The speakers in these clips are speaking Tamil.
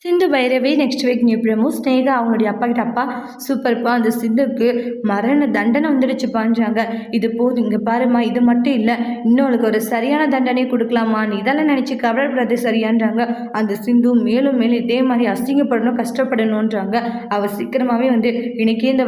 சிந்து Bhairavi next week new promo Sneha அவங்களுடைய அப்பா கிட்ட அப்பா சூப்பர்ப்பா அந்த சிந்துக்கு மரண தண்டனை வந்துடுச்சுப்பான்றாங்க. இது போதும் இங்கே பாருமா, இது மட்டும் இல்லை, இன்னொருக்கு ஒரு சரியான தண்டனை கொடுக்கலாமா, நீ இதெல்லாம் நினச்சி கவலைப்படாது சரியான்றாங்க. அந்த சிந்து மேலும் மேலும் இதே மாதிரி அசிங்கப்படணும் கஷ்டப்படணுன்றாங்க. அவள் சீக்கிரமாகவே இன்னைக்கே இந்த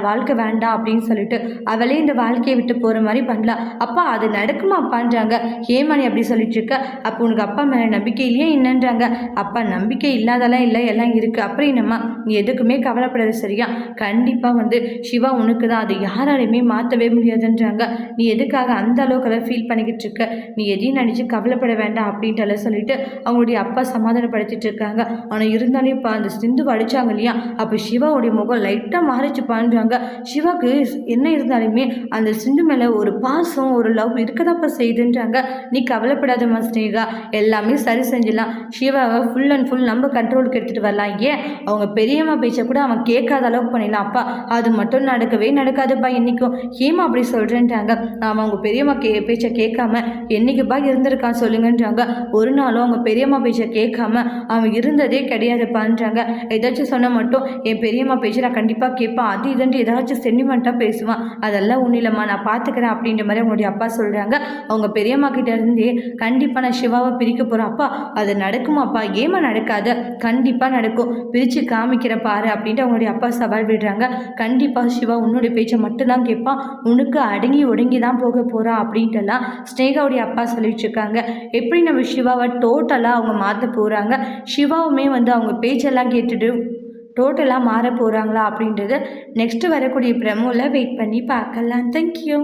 வாழ்க்கை வேண்டாம் அப்படின்னு சொல்லிட்டு அவளே இந்த வாழ்க்கையை விட்டு போகிற மாதிரி பண்ணலாம். அப்பா அது நடக்குமாப்பான்றாங்க. ஏமா நீ அப்படி சொல்லிட்டு இருக்க, அப்போ உனக்கு அப்பா மேலே நம்பிக்கை இல்லையே என்னன்றாங்க. அப்பா நம்பிக்கை இல்லை அதெல்லாம் இல்லை, எல்லாம் இருக்குது. அப்புறம் என்னம்மா, நீ எதுக்குமே கவலைப்படாது சரியா, கண்டிப்பாக சிவா உனக்கு தான், அதை யாராலையுமே மாற்றவே முடியாதுன்றாங்க. நீ எதுக்காக அந்த அளவுக்கு ஃபீல் பண்ணிக்கிட்டு இருக்க, நீ எதையும் நினச்சி கவலைப்பட வேண்டாம் அப்படின்ட்டு சொல்லிட்டு அவங்களுடைய அப்பா சமாதானப்படுத்திட்டு இருக்காங்க. ஆனால் இருந்தாலும் இப்போ அந்த சிந்து அடித்தாங்க இல்லையா, அப்போ சிவாவுடைய முகம் லைட்டாக மாறிச்சு பண்ணுறாங்க. சிவாவுக்கு என்ன இருந்தாலுமே அந்த சிந்து மேலே ஒரு பாசம் ஒரு லவ் இருக்கதாப்பா செய்யுதுன்றாங்க. நீ கவலைப்படாதம்மா ஸ்னேகா, எல்லாமே சரி செஞ்சிடலாம். சிவாவை ஃபுல் அண்ட் ஃபுல் நம்ம கண்ட்ரோலுக்கு எடுத்துகிட்டு வரலாம். ஏன் அவங்க பெரியம்மா பேச்சை கூட அவன் கேட்காத அளவுக்கு பண்ணிடலாம். அப்பா அது மட்டும் நடக்கவே நடக்காதுப்பா என்றைக்கும். ஏமா அப்படி சொல்கிறேன்றாங்க. அவன் அவங்க பெரியம்மா பேச்சை கேட்காம என்றைக்குப்பா இருந்திருக்கான் சொல்லுங்கன்றாங்க. ஒரு நாளும் அவங்க பெரியம்மா பேச்சை கேட்காம அவன் இருந்ததே கிடையாதுப்பான்றாங்க. ஏதாச்சும் சொன்ன மட்டும் என் பெரியம்மா பேச்சை நான் கண்டிப்பாக கேட்பான், அது இதுன்ட்டு ஏதாச்சும் சென்டிமெண்ட்டாக பேசுவான், அதெல்லாம் ஒன்றும் இல்லைம்மா நான் பார்த்துக்கிறேன் அப்படின்ற மாதிரி அவங்களுடைய அப்பா சொல்கிறாங்க. அவங்க பெரியம்மா கிட்ட இருந்தே கண்டிப்பாக நான் சிவாவை பிரிக்க போகிறேன். அப்பா அது நடக்குமாப்பா, ஏமா நடக்காது, கண்டிப்பாக நடக்கும், பிரித்து காமிக்கிற பாரு அப்படின்ட்டு அவங்களுடைய அப்பா சவால் விடுறாங்க. கண்டிப்பாக சிவா உன்னுடைய பேச்சை மட்டும்தான் கேட்பான், உனக்கு அடங்கி ஒடுங்கி தான் போக போகிறான் அப்படின்ட்டுலாம் ஸ்னேகாவுடைய அப்பா சொல்லிட்டு இருக்காங்க. எப்படி நம்ம சிவாவை டோட்டலாக அவங்க மாற்ற போகிறாங்க, சிவாவுமே அவங்க பேச்செல்லாம் கேட்டுட்டு டோட்டலாக மாற போகிறாங்களா அப்படின்றது நெக்ஸ்ட்டு வரக்கூடிய ப்ரெமோவில் வெயிட் பண்ணி பார்க்கலாம். தேங்க்யூ.